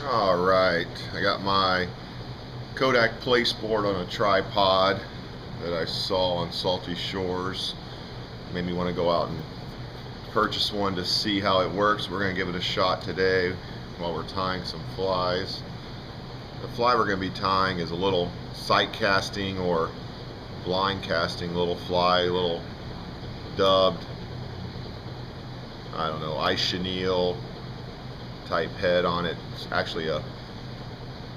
Alright, I got my Kodak placeboard on a tripod that I saw on Salty Shores. Made me want to go out and purchase one to see how it works. We're going to give it a shot today while we're tying some flies. The fly we're going to be tying is a little sight casting or blind casting little fly, little dubbed, I don't know, ice chenille type head on it. It's actually a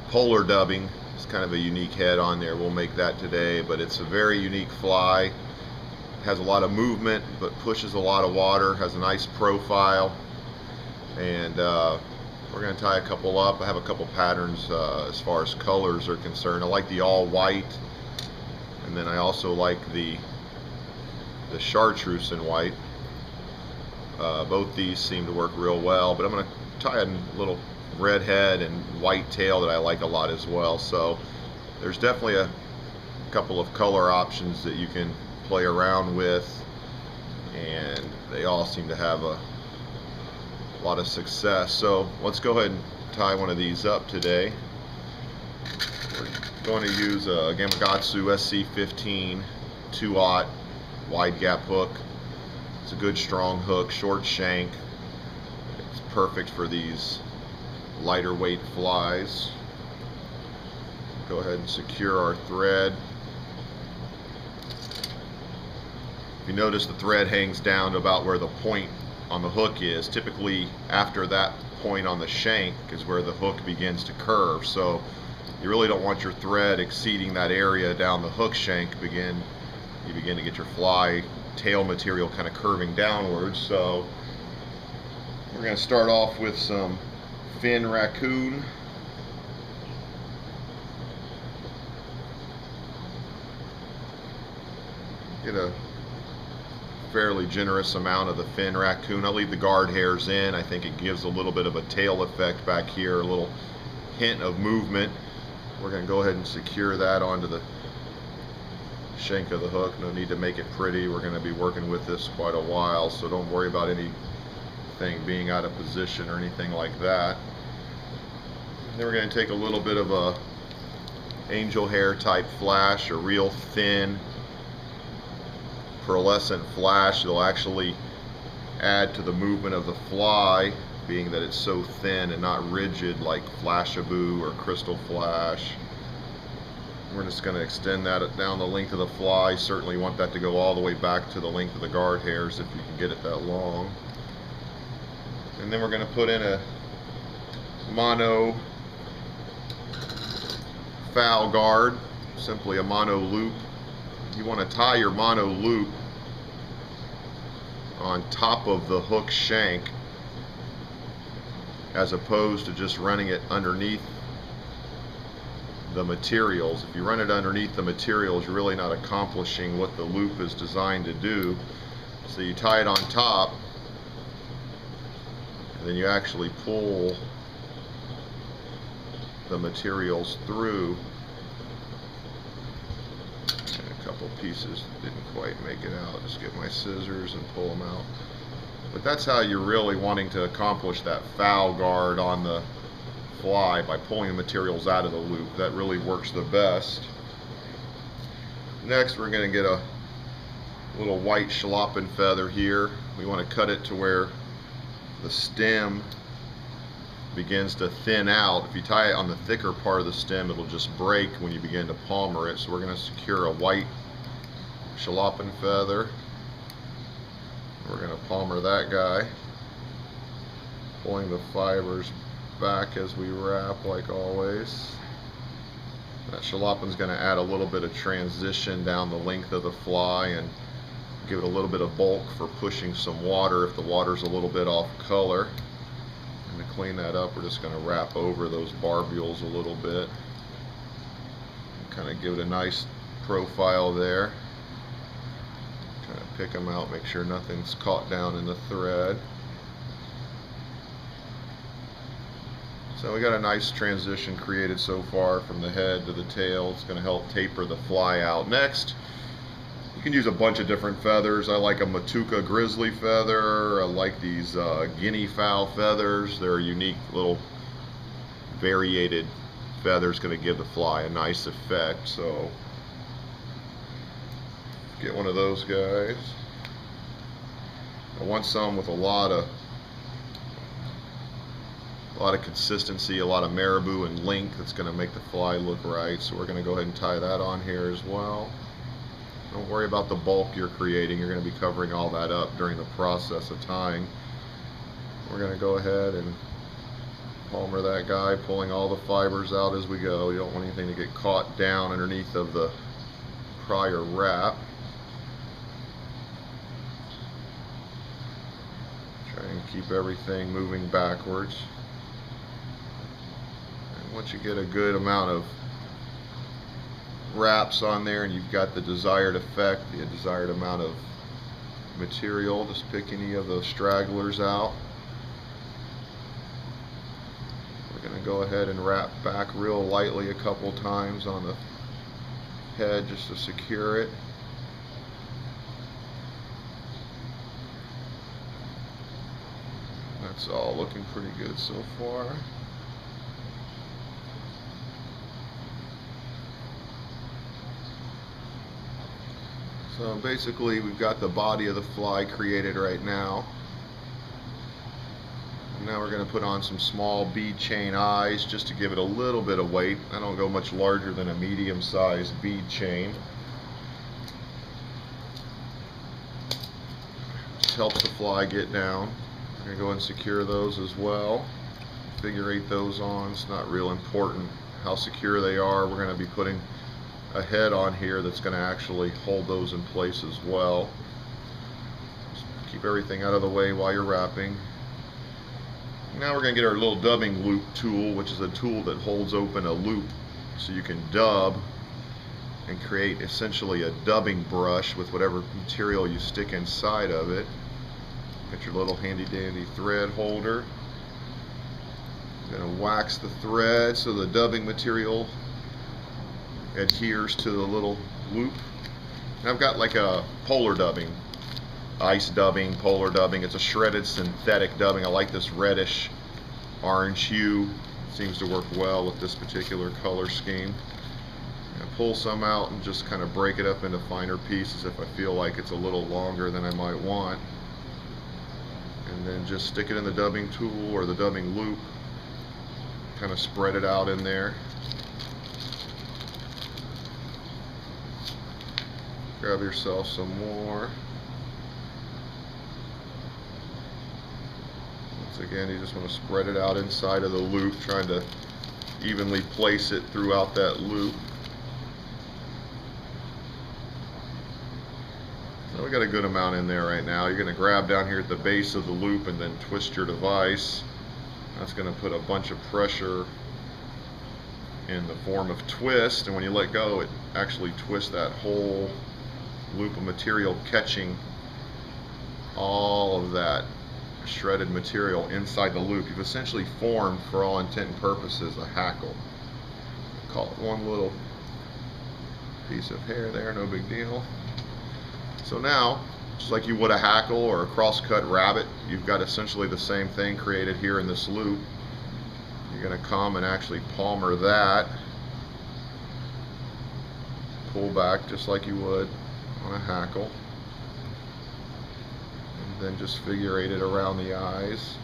polar dubbing. It's kind of a unique head on there. We'll make that today, but it's a very unique fly. It has a lot of movement but pushes a lot of water, has a nice profile, and we're going to tie a couple up. I have a couple patterns as far as colors are concerned. I like the all white, and then I also like the chartreuse in white. Both these seem to work real well, but I'm going to tie a little red head and white tail that I like a lot as well. So there's definitely a couple of color options that you can play around with, and they all seem to have a lot of success. So let's go ahead and tie one of these up today. We're going to use a Gamakatsu SC15 2/0 wide gap hook. It's a good strong hook, short shank. It's perfect for these lighter weight flies. Go ahead and secure our thread. If you notice, the thread hangs down to about where the point on the hook is. Typically after that point on the shank is where the hook begins to curve, so you really don't want your thread exceeding that area down the hook shank. You begin to get your fly tail material kind of curving downwards. So we're going to start off with some fin raccoon. Get a fairly generous amount of the fin raccoon. I'll leave the guard hairs in. I think it gives a little bit of a tail effect back here, a little hint of movement. We're going to go ahead and secure that onto the shank of the hook. No need to make it pretty. We're going to be working with this quite a while, so don't worry about anything being out of position or anything like that. Then we're going to take a little bit of a angel hair type flash, a real thin pearlescent flash. It'll actually add to the movement of the fly, being that it's so thin and not rigid like Flashaboo or Crystal Flash. We're just going to extend that down the length of the fly. Certainly want that to go all the way back to the length of the guard hairs if you can get it that long. And then we're going to put in a mono foul guard, simply a mono loop. You want to tie your mono loop on top of the hook shank as opposed to just running it underneath the materials. If you run it underneath the materials, you're really not accomplishing what the loop is designed to do. So you tie it on top, and then you actually pull the materials through. And a couple pieces didn't quite make it out. Just get my scissors and pull them out. But that's how you're really wanting to accomplish that foul guard on the fly, by pulling the materials out of the loop. That really works the best. Next, we're going to get a little white schlappan feather here. We want to cut it to where the stem begins to thin out. If you tie it on the thicker part of the stem, it'll just break when you begin to palmer it. So we're going to secure a white schlappan feather. We're going to palmer that guy, pulling the fibers back as we wrap, like always. That schlappan's going to add a little bit of transition down the length of the fly and give it a little bit of bulk for pushing some water if the water's a little bit off color. And to clean that up, we're just going to wrap over those barbules a little bit, kind of give it a nice profile there. Kind of pick them out, make sure nothing's caught down in the thread. So we got a nice transition created so far from the head to the tail. It's going to help taper the fly out. Next, you can use a bunch of different feathers. I like a Matuka grizzly feather. I like these guinea fowl feathers. They're a unique little variated feather is going to give the fly a nice effect. So get one of those guys. I want some with a lot of consistency, a lot of marabou and link that's going to make the fly look right. So we're going to go ahead and tie that on here as well. Don't worry about the bulk you're creating. You're going to be covering all that up during the process of tying. We're going to go ahead and palmer that guy, pulling all the fibers out as we go. You don't want anything to get caught down underneath of the prior wrap. Try and keep everything moving backwards. And once you get a good amount of wraps on there and you've got the desired effect, the desired amount of material, just pick any of those stragglers out. We're going to go ahead and wrap back real lightly a couple times on the head just to secure it. That's all looking pretty good so far. So basically we've got the body of the fly created right now. And now we're going to put on some small bead chain eyes just to give it a little bit of weight. I don't go much larger than a medium-sized bead chain. Just helps the fly get down. We're going to go and secure those as well. Figure 8 those on. It's not real important how secure they are. We're going to be putting a head on here that's going to actually hold those in place as well. Just keep everything out of the way while you're wrapping. Now we're going to get our little dubbing loop tool, which is a tool that holds open a loop so you can dub and create essentially a dubbing brush with whatever material you stick inside of it. Get your little handy dandy thread holder. You're going to wax the thread so the dubbing material adheres to the little loop. And I've got like a polar dubbing, ice dubbing, polar dubbing. It's a shredded synthetic dubbing. I like this reddish orange hue. It seems to work well with this particular color scheme. I'm going to pull some out and just kind of break it up into finer pieces if I feel like it's a little longer than I might want. And then just stick it in the dubbing tool or the dubbing loop. Kind of spread it out in there. Grab yourself some more. Once again, you just want to spread it out inside of the loop, trying to evenly place it throughout that loop. So we got a good amount in there right now. You're going to grab down here at the base of the loop and then twist your device. That's going to put a bunch of pressure in the form of twist, and when you let go, it actually twists that whole loop of material, catching all of that shredded material inside the loop. You've essentially formed, for all intent and purposes, a hackle. Call it one little piece of hair there, no big deal. So now, just like you would a hackle or a cross-cut rabbit, you've got essentially the same thing created here in this loop. You're going to come and actually palmer that, pull back just like you would on a hackle, and then just figure 8 it around the eyes.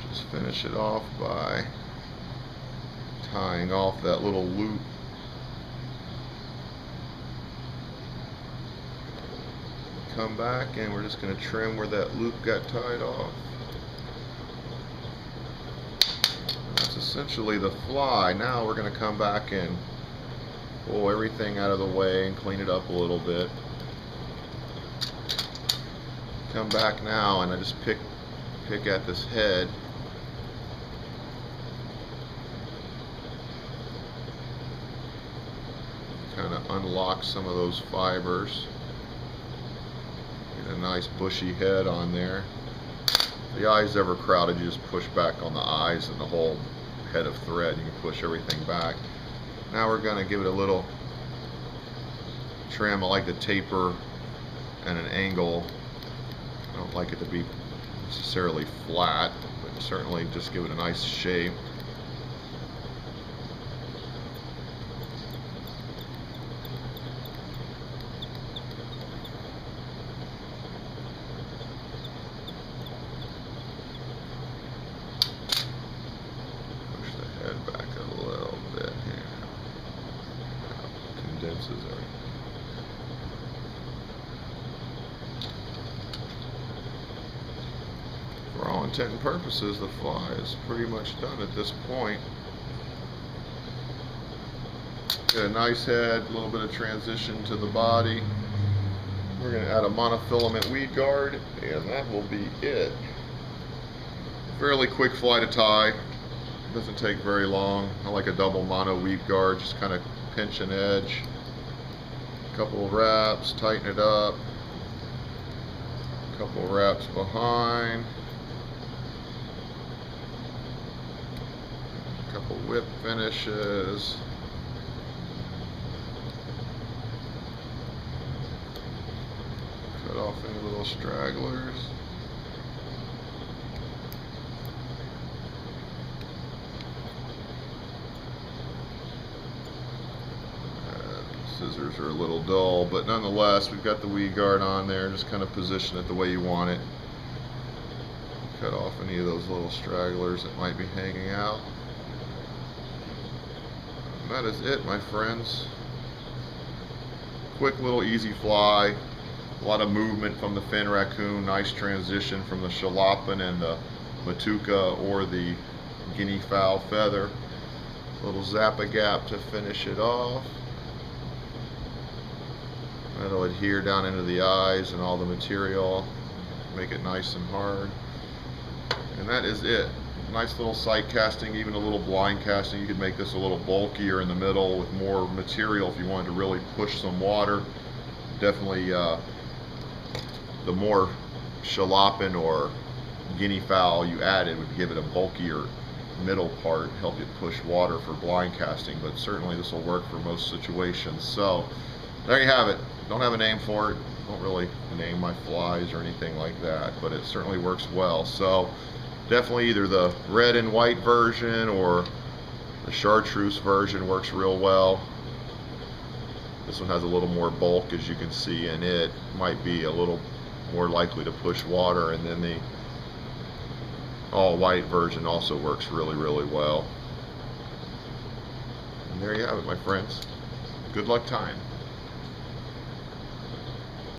Just finish it off by tying off that little loop. Come back and we're just going to trim where that loop got tied off. That's essentially the fly. Now we're going to come back and pull everything out of the way and clean it up a little bit. Come back now and I just pick at this head. Kind of unlock some of those fibers. Get a nice bushy head on there. If the eye's ever crowded, you just push back on the eyes and the whole head of thread. You can push everything back. Now we're going to give it a little trim. I like to taper at an angle I don't like it to be necessarily flat, but certainly just give it a nice shape. Push the head back a little bit here. Condenses everything. For all intent and purposes, the fly is pretty much done at this point. Get a nice head, a little bit of transition to the body. We're going to add a monofilament weed guard, and that will be it. Fairly quick fly to tie. Doesn't take very long. I like a double mono weed guard, just kind of pinch an edge. A couple of wraps, tighten it up. A couple of wraps behind. A couple whip finishes. Cut off any little stragglers. Scissors are a little dull, but nonetheless, we've got the weed guard on there. Just kind of position it the way you want it. Cut off any of those little stragglers that might be hanging out. And that is it, my friends. Quick little easy fly. A lot of movement from the fin raccoon. Nice transition from the jalopin and the matuka or the guinea fowl feather. A little zappa gap to finish it off. That'll adhere down into the eyes and all the material, make it nice and hard. And that is it. Nice little sight casting, even a little blind casting. You could make this a little bulkier in the middle with more material if you wanted to really push some water. Definitely the more jalopin or guinea fowl you added would give it a bulkier middle part, help it push water for blind casting, but certainly this will work for most situations. So there you have it. Don't have a name for it. Don't really name my flies or anything like that, but it certainly works well. So definitely either the red and white version or the chartreuse version works real well. This one has a little more bulk, as you can see, and it might be a little more likely to push water, and then the all white version also works really, really well. And there you have it, my friends. Good luck tying.